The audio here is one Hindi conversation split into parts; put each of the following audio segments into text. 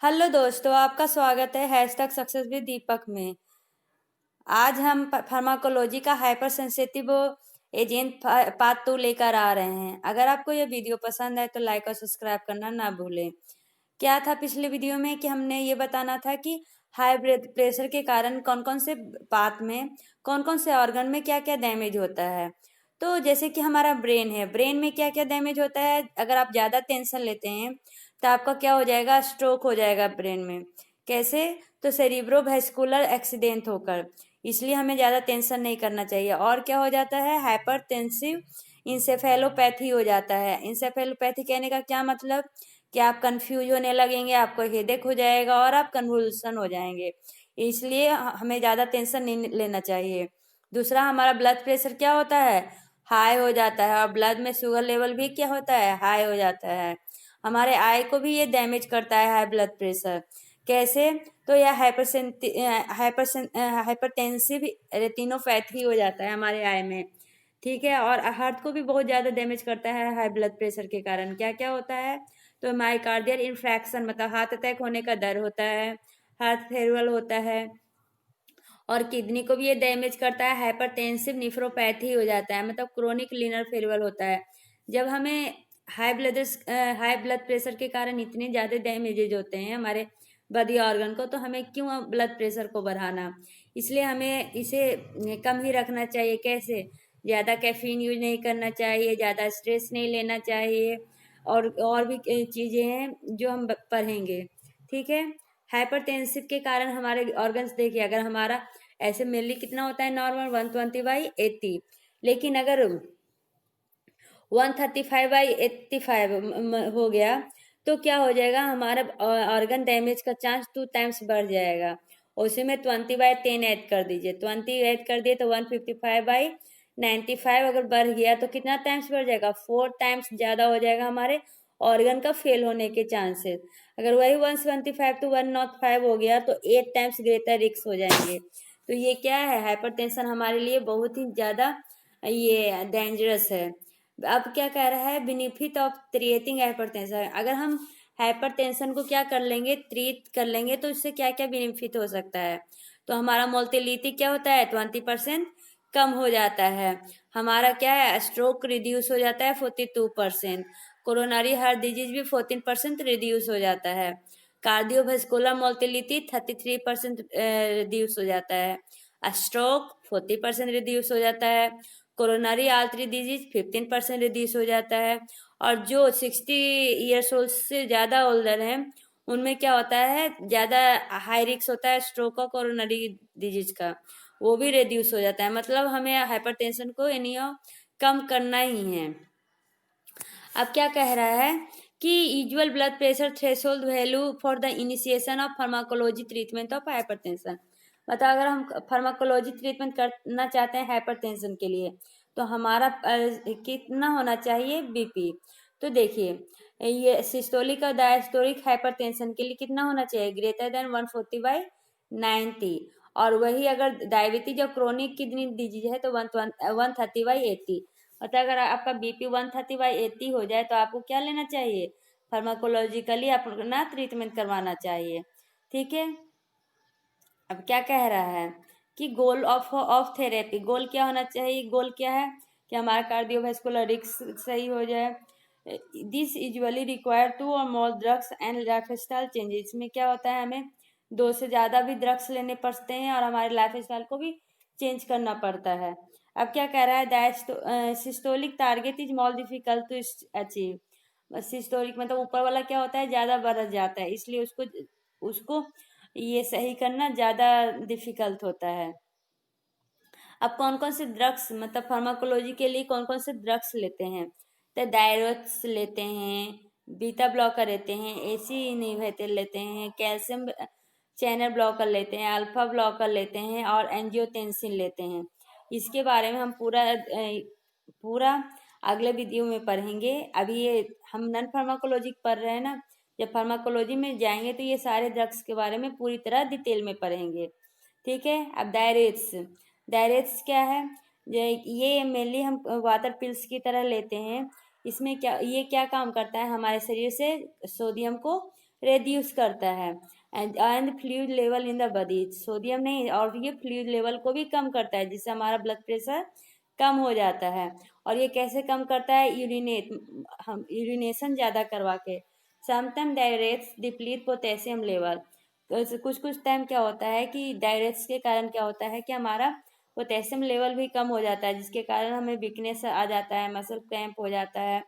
हेलो दोस्तों, आपका स्वागत है हैशटैग सक्सेस विद दीपक में। आज हम फार्माकोलॉजी का हाइपर सेंसिटिव एजेंट पार्ट 2 लेकर आ रहे हैं। अगर आपको यह वीडियो पसंद है तो लाइक और सब्सक्राइब करना ना भूलें। क्या था पिछले वीडियो में कि हमने ये बताना था कि हाई ब्लड प्रेशर के कारण कौन कौन से पार्ट में, कौन कौन से ऑर्गन में क्या क्या डैमेज होता है। तो जैसे कि हमारा ब्रेन है, ब्रेन में क्या क्या डैमेज होता है। अगर आप ज़्यादा टेंशन लेते हैं तो आपका क्या हो जाएगा, स्ट्रोक हो जाएगा ब्रेन में। कैसे? तो सेरिब्रोवैस्कुलर एक्सीडेंट होकर। इसलिए हमें ज़्यादा टेंशन नहीं करना चाहिए। और क्या हो जाता है, हाइपरटेंसिव इंसेफेलोपैथी हो जाता है। इंसेफेलोपैथी कहने का क्या मतलब कि आप कंफ्यूज होने लगेंगे, आपको हेडेक हो जाएगा और आप कन्वुल्सन हो जाएंगे। इसलिए हमें ज़्यादा टेंशन नहीं लेना चाहिए। दूसरा, हमारा ब्लड प्रेशर क्या होता है, हाई हो जाता है। और ब्लड में शुगर लेवल भी क्या होता है, हाई हो जाता है। हमारे आई को भी ये डैमेज करता है हाई ब्लड प्रेशर। कैसे? तो यह हाइपरटेंसिव रेटिनोपैथी हो जाता है हमारे आई में। ठीक है। और हार्ट को भी बहुत ज़्यादा डैमेज करता है हाई ब्लड प्रेशर के कारण। क्या क्या होता है, तो माइकार्डियल इन्फ्रैक्शन मतलब हार्ट अटैक होने का डर होता है, हार्ट फेलियर होता है। और किडनी को भी ये डैमेज करता है, हाइपरटेंसिव निफ्रोपैथी हो जाता है मतलब क्रोनिक लीनर फेलियर होता है। जब हमें हाई ब्लड प्रेशर के कारण इतने ज़्यादा डैमेजेज होते हैं हमारे बॉडी ऑर्गन को, तो हमें क्यों ब्लड प्रेशर को बढ़ाना। इसलिए हमें इसे कम ही रखना चाहिए। कैसे? ज़्यादा कैफीन यूज नहीं करना चाहिए, ज़्यादा स्ट्रेस नहीं लेना चाहिए। और भी चीज़ें हैं जो हम पढ़ेंगे। ठीक है। हाइपरटेंसिव के कारण हमारे ऑर्गन्स, देखिए अगर हमारा ऐसे मेनली कितना होता है नॉर्मल 120/80, लेकिन अगर 135/85 हो गया तो क्या हो जाएगा, हमारा ऑर्गन डैमेज का चांस 2 टाइम्स बढ़ जाएगा। उसी में 20/10 ऐड कर दीजिए, 20 ऐड कर दिए तो 155/95 अगर बढ़ गया तो कितना टाइम्स बढ़ जाएगा, 4 टाइम्स ज़्यादा हो जाएगा हमारे ऑर्गन का फेल होने के चांसेस। अगर वही 175 to 105 हो गया तो 8 टाइम्स ग्रेटर रिस्क हो जाएंगे। तो ये क्या है, हाइपरटेंशन हमारे लिए बहुत ही ज़्यादा ये डेंजरस है। अब क्या कह रहा है, बेनिफिट ऑफ ट्रीटिंग हाइपरटेंशन। अगर हम हाइपरटेंशन को क्या कर लेंगे, ट्रीट कर लेंगे तो इससे क्या क्या बेनिफिट हो सकता है। तो हमारा मोर्टेलिटी क्या होता है, 20% कम हो जाता है। हमारा क्या है, स्ट्रोक रिड्यूस हो जाता है 42%। कोरोनरी हार्ट डिजीज भी 14% रिड्यूस हो जाता है। कार्डियोवास्कुलर मोर्टेलिटी 33% रिड्यूस हो जाता है। स्ट्रोक 40% रिड्यूस हो जाता है। कोरोनरी आर्टरी डिजीज 15% रिड्यूस हो जाता है। और जो 60 ईयर्स ओल्ड से ज़्यादा ओल्डर हैं उनमें क्या होता है, ज़्यादा हाई रिस्क होता है स्ट्रोक और कोरोनरी डिजीज का, वो भी रिड्यूस हो जाता है। मतलब हमें हाइपरटेंशन को एनीहाउ कम करना ही है। अब क्या कह रहा है कि usual blood pressure threshold value for the initiation of pharmacology treatment of hypertension. मतलब अगर हम फार्माकोलॉजी ट्रीटमेंट करना चाहते हैं हाइपरटेंशन के लिए तो हमारा कितना होना चाहिए बीपी। तो देखिए ये सिस्टोलिक और डायस्टोलिक हाइपरटेंशन के लिए कितना होना चाहिए, ग्रेटर देन 140/90। और वही अगर डायबिटीज और क्रोनिक किडनी डिजीज है तो 130/80। मतलब अगर आपका बीपी 130/80 हो जाए तो आपको क्या लेना चाहिए, फार्माकोलॉजिकली अपना ट्रीटमेंट करवाना चाहिए। ठीक है। अब क्या कह रहा है कि गोल ऑफ थेरेपी, गोल क्या होना चाहिए, गोल क्या है कि हमारा कार्डियोवास्कुलर रिस्क सही हो जाए। This usually require 2 or more drugs and lifestyle changes. इसमें क्या होता है, हमें 2 से ज़्यादा भी ड्रग्स लेने पड़ते हैं और हमारे लाइफस्टाइल को भी चेंज करना पड़ता है। अब क्या कह रहा है, systolic target is more difficult to achieve. Systolic मतलब ऊपर वाला क्या होता है, ज़्यादा बढ़ जाता है, इसलिए उसको उसको ये सही करना ज़्यादा डिफिकल्ट होता है। अब कौन कौन से ड्रग्स, मतलब फार्माकोलॉजी के लिए कौन कौन से ड्रग्स लेते हैं, तो डायरोथ्स लेते हैं, बीटा ब्लॉकर लेते हैं, एसी इनहिबिटर लेते हैं, कैल्शियम चैनल ब्लॉकर लेते हैं, अल्फा ब्लॉकर लेते हैं और एंजियोटेंसिन लेते हैं। इसके बारे में हम पूरा अगले वीडियो में पढ़ेंगे। अभी ये हम नॉन फार्माकोलॉजी पढ़ रहे हैं ना, जब फार्माकोलॉजी में जाएंगे तो ये सारे ड्रग्स के बारे में पूरी तरह डिटेल में पढ़ेंगे। ठीक है। अब डायरेट्स, डायरेट्स क्या है, ये मेनली हम वाटर पिल्स की तरह लेते हैं। इसमें क्या, ये क्या काम करता है, हमारे शरीर से सोडियम को रेड्यूस करता है। And fluid level in the body, sodium नहीं, और ये फ्लूइड लेवल को भी कम करता है, जिससे हमारा ब्लड प्रेशर कम हो जाता है। और ये कैसे कम करता है? हम यूरिनेशन ज़्यादा करवा के। Sometime directs deplete potassium level, कुछ कुछ टाइम क्या होता है कि डायरेक्ट्स के कारण क्या होता है कि हमारा पोटेशियम लेवल भी कम हो जाता है, जिसके कारण हमें वीकनेस आ जाता है, मसल क्रैम्प हो जाता है,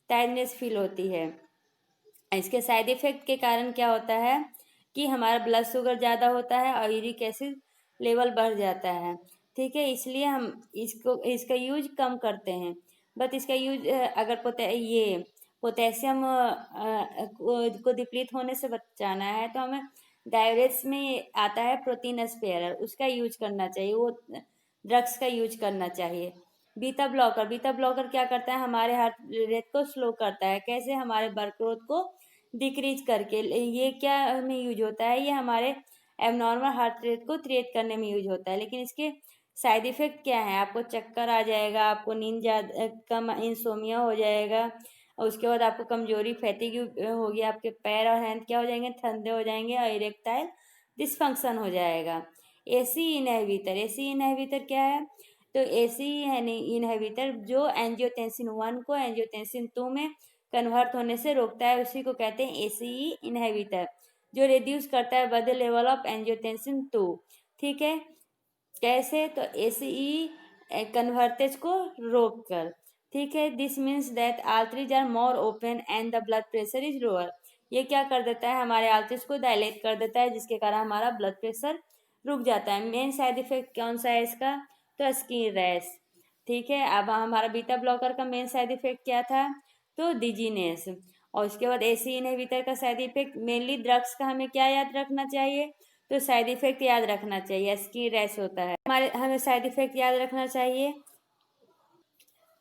टायर्डनेस फील होती है। इसके साइड इफेक्ट के कारण क्या होता है कि हमारा ब्लड शुगर ज़्यादा होता है और यूरिक एसिड लेवल बढ़ जाता है। ठीक है, इसलिए हम इसका यूज कम करते हैं। बट इसका यूज अगर पोटेशियम को डिप्लीट होने से बचाना है तो हमें डायरेक्ट्स में आता है प्रोटीन स्पेयरर, उसका यूज करना चाहिए, वो ड्रग्स का यूज करना चाहिए। बीटा ब्लॉकर क्या करता है? हमारे हार्ट रेट को स्लो करता है। कैसे? हमारे ब्लड ग्रोथ को डिक्रीज करके। ये क्या में यूज होता है? ये हमारे एबनॉर्मल हार्ट रेट को क्रिएट करने में यूज होता है। लेकिन इसके साइड इफेक्ट क्या है? आपको चक्कर आ जाएगा, आपको नींद ज़्यादा कम, इंसोमिया हो जाएगा, और उसके बाद आपको कमजोरी, फैटिग होगी, आपके पैर और हैंड क्या हो जाएंगे? ठंडे हो जाएंगे, और इरेक्टाइल डिसफंक्शन हो जाएगा। एसी इनहिबिटर क्या है? तो एसी इनहिबिटर जो एंजियोटेंसिन 1 को एंजियोटेंसिन 2 में कन्वर्ट होने से रोकता है, उसी को कहते हैं एसीई इनहिबिटर, जो रिड्यूस करता है बॉडी लेवल ऑफ एंजियोटेंसिन 2। ठीक है, कैसे? तो एसीई कन्वर्टेज को रोक कर। ठीक है, this means that arteries are more open and the blood pressure is lower. ये क्या कर देता है? हमारे आर्टरीज को डायलेट कर देता है, जिसके कारण हमारा ब्लड प्रेशर रुक जाता है। मेन साइड इफेक्ट कौन सा है इसका? तो स्किन रैश। ठीक है, अब हमारा बीटा ब्लॉकर का मेन साइड इफेक्ट क्या था? तो डिजीनेस। और उसके बाद एसी इनहिबिटर का साइड इफेक्ट, मेनली ड्रग्स का हमें क्या याद रखना चाहिए? तो साइड इफेक्ट याद रखना चाहिए, स्किन रैश होता है। हमें साइड इफेक्ट याद रखना चाहिए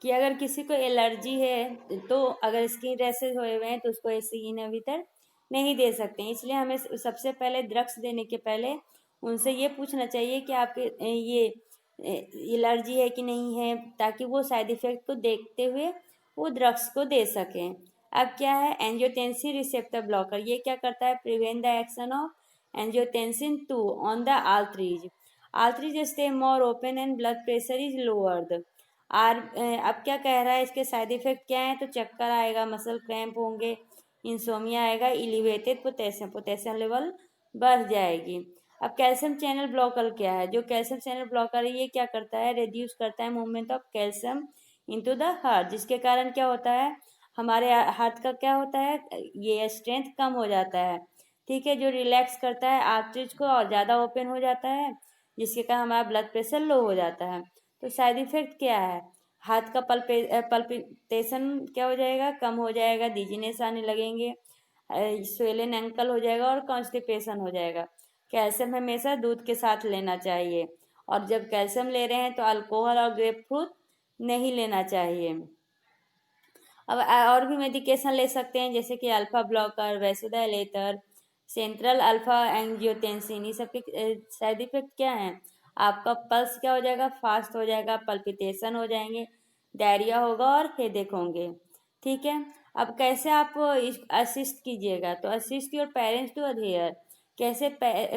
कि अगर किसी को एलर्जी है, तो अगर स्किन रैशेज हुए हुए हैं तो उसको एसी इनहिबिटर नहीं दे सकते। इसलिए हमें सबसे पहले ड्रग्स देने के पहले उनसे ये पूछना चाहिए कि आपके ये एलर्जी है कि नहीं है, ताकि वो साइड इफेक्ट को देखते हुए वो ड्रग्स को दे सकें। अब क्या है? एंजियोटेंसिन रिसेप्टर ब्लॉकर, ये क्या करता है? Prevent the action of angiotensin 2 on the arteries stay more open and blood pressure is lowered. अब क्या कह रहा है? इसके साइड इफेक्ट क्या है? तो चक्कर आएगा, मसल क्रैम्प होंगे, इंसोमिया आएगा, इलिवेटेड पोटेशियम लेवल बढ़ जाएगी। अब कैल्शियम चैनल ब्लॉकर क्या है? जो कैल्शियम चैनल ब्लॉकर है, ये क्या करता है? रिड्यूस करता है movement of calcium into the heart, जिसके कारण क्या होता है? हमारे हार्ट का क्या होता है? ये स्ट्रेंथ कम हो जाता है। ठीक है, जो रिलैक्स करता है आर्टरीज को और ज़्यादा ओपन हो जाता है, जिसके कारण हमारा ब्लड प्रेशर लो हो जाता है। तो साइड इफेक्ट क्या है? हाथ का पल्पिटेशन क्या हो जाएगा? कम हो जाएगा, डिजीनेस आने लगेंगे, स्वेलन एंकल हो जाएगा, और कॉन्स्टिपेशन हो जाएगा। कैल्शियम हमेशा दूध के साथ लेना चाहिए, और जब कैल्शियम ले रहे हैं तो अल्कोहल और ग्रेप फ्रूट नहीं लेना चाहिए। अब और भी मेडिकेशन ले सकते हैं, जैसे कि alpha blocker, vasodilator, central alpha angiotensin. ये सब के साइड इफेक्ट क्या है? आपका पल्स क्या हो जाएगा? फास्ट हो जाएगा, पल्पिटेशन हो जाएंगे, डायरिया होगा और हेडेक होंगे। ठीक है, अब कैसे आप असिस्ट कीजिएगा? तो assist your parents to adhere. कैसे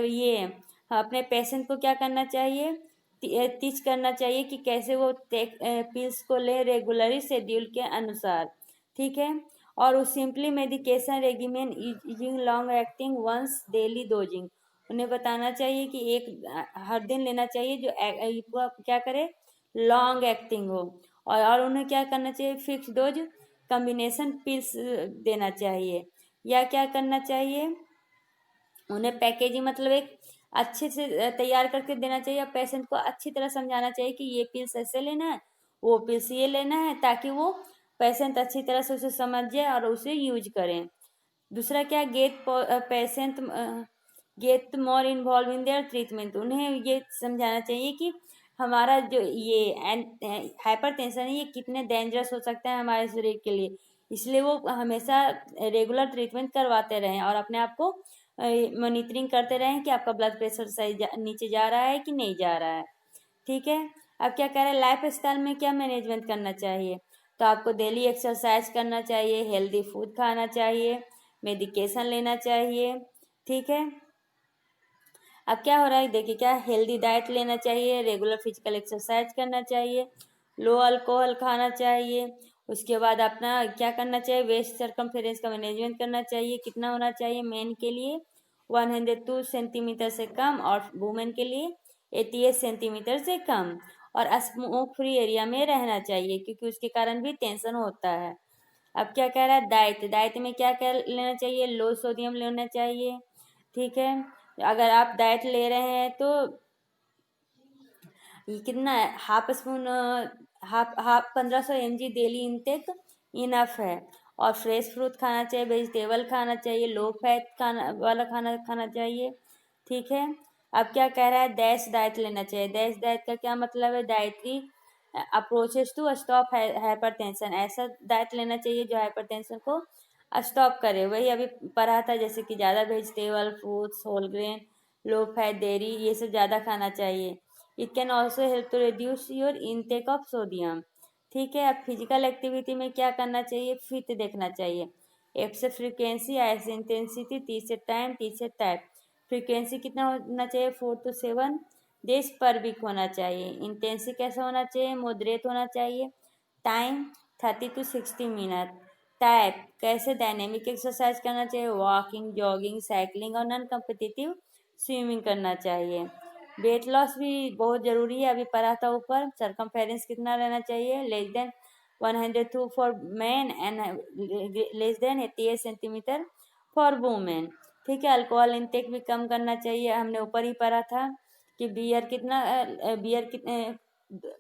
ये अपने पेशेंट को क्या करना चाहिए? टीच करना चाहिए कि कैसे वो पिल्स को ले रेगुलरली शेड्यूल के अनुसार। ठीक है, और उस simply medication regimen using long acting once daily dosing. उन्हें बताना चाहिए कि हर दिन लेना चाहिए, जो क्या करे? लॉन्ग एक्टिंग हो। और उन्हें क्या करना चाहिए? फिक्स डोज कम्बिनेशन पिल्स देना चाहिए। या क्या करना चाहिए? उन्हें पैकेजिंग मतलब एक अच्छे से तैयार करके देना चाहिए, और पेशेंट को अच्छी तरह समझाना चाहिए कि ये पिल्स ऐसे लेना है, वो पिल्स ये लेना है, ताकि वो पेशेंट अच्छी तरह से उसे समझ जाए और उसे यूज करें। दूसरा क्या? Get more involve in their treatment. उन्हें ये समझाना चाहिए कि हमारा जो ये हाइपरटेंशन है, ये कितने डेंजरस हो सकता है हमारे शरीर के लिए, इसलिए वो हमेशा रेगुलर ट्रीटमेंट करवाते रहें, और अपने आप को मॉनिटरिंग करते रहें कि आपका ब्लड प्रेशर सही नीचे जा रहा है कि नहीं जा रहा है। ठीक है, अब क्या कह रहे हैं? लाइफ स्टाइल में क्या मैनेजमेंट करना चाहिए? तो आपको डेली एक्सरसाइज करना चाहिए, हेल्दी फूड खाना चाहिए, मेडिकेशन लेना चाहिए। ठीक है, अब क्या हो रहा है देखिए, क्या हेल्दी डाइट लेना चाहिए, रेगुलर फिजिकल एक्सरसाइज करना चाहिए, लो अल्कोहल खाना चाहिए। उसके बाद अपना क्या करना चाहिए, वेस्ट सरकमफेरेंस का मैनेजमेंट करना चाहिए। कितना होना चाहिए, मेन के लिए 102 सेंटीमीटर से कम और वुमेन के लिए 88 सेंटीमीटर से कम, और स्मोक फ्री एरिया में रहना चाहिए, क्योंकि उसके कारण भी टेंशन होता है। अब क्या कह रहा है, डाइट, डाइट में क्या क्या लेना चाहिए, लो सोडियम लेना चाहिए। ठीक है, अगर आप डाइट ले रहे हैं तो ये कितना है, half spoon, half half 1500 mg daily intake enough है। और फ्रेश फ्रूट खाना चाहिए, वेजिटेबल खाना चाहिए, लो फैट खाना वाला खाना खाना चाहिए। ठीक है, अब क्या कह रहा है, डैश डाइट लेना चाहिए। डैश डाइट का क्या मतलब है, dietary approaches to stop hypertension, ऐसा डाइट लेना चाहिए जो हाइपरटेंशन को स्टॉप करे। वही अभी पढ़ा था, जैसे कि ज़्यादा vegetable, fruits, whole grain, low fat, dairy, ये सब ज़्यादा खाना चाहिए। It can also help to reduce your intake of sodium. ठीक है, अब फिजिकल एक्टिविटी में क्या करना चाहिए, फिट देखना चाहिए। एक्सरसाइज फ्रीक्वेंसी, एक्स इंटेंसिटी, तीसरे टाइम, तीसरे टाइप। फ्रीक्वेंसी कितना होना चाहिए, 4 to 7 डेज पर वीक होना चाहिए। इंटेंसिटी कैसा होना चाहिए, मॉडरेट होना चाहिए। Time 30 to 60 minute. टाइप कैसे, डायनेमिक एक्सरसाइज करना चाहिए, वॉकिंग, जॉगिंग, साइकिलिंग और नॉन कम्पिटिटिव स्विमिंग करना चाहिए। वेट लॉस भी बहुत जरूरी है, अभी पढ़ा था ऊपर। सरकमफेरेंस कितना रहना चाहिए, less than 102 for man and less than 88 centimetre for women. ठीक है, अल्कोहल इंटेक भी कम करना चाहिए, हमने ऊपर ही पढ़ा था कि बियर कितना, बियर कितने,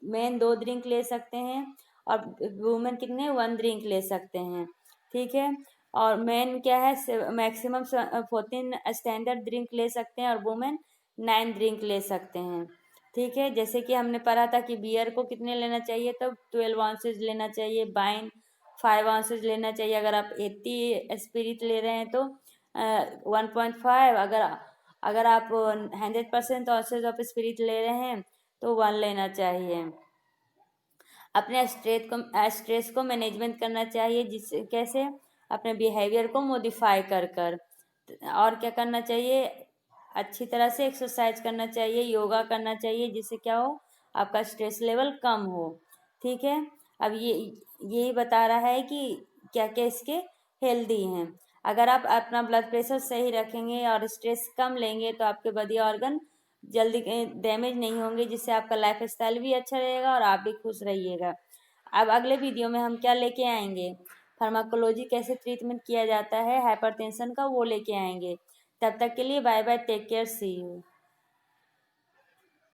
मैन 2 ड्रिंक ले सकते हैं और वुमेन कितने 1 ड्रिंक ले सकते हैं। ठीक है, और मैन क्या है, मैक्सिमम 14 स्टैंडर्ड ड्रिंक ले सकते हैं और वुमेन 9 ड्रिंक ले सकते हैं। ठीक है, जैसे कि हमने पढ़ा था कि बियर को कितने लेना चाहिए, तो 12 आउंसेज लेना चाहिए, वाइन 5 आउंसेज लेना चाहिए। अगर आप 80 स्पिरिट ले रहे हैं तो 1.5, अगर आप 100% आउंसेज ऑफ स्पिरिट ले रहे हैं तो 1 लेना चाहिए। अपने स्ट्रेस को मैनेजमेंट करना चाहिए, जिससे कैसे, अपने बिहेवियर को मॉडिफाई कर कर। और क्या करना चाहिए, अच्छी तरह से एक्सरसाइज करना चाहिए, योगा करना चाहिए, जिससे क्या हो, आपका स्ट्रेस लेवल कम हो। ठीक है, अब यही बता रहा है कि क्या क्या इसके हेल्दी हैं। अगर आप अपना ब्लड प्रेशर सही रखेंगे और स्ट्रेस कम लेंगे तो आपके बॉडी ऑर्गन जल्दी डैमेज नहीं होंगे, जिससे आपका लाइफ स्टाइल भी अच्छा रहेगा और आप भी खुश रहिएगा। अब अगले वीडियो में हम क्या लेके आएंगे, फार्माकोलॉजी कैसे ट्रीटमेंट किया जाता है हाइपरटेंशन का, वो लेके आएंगे। तब तक के लिए bye bye, take care, see you.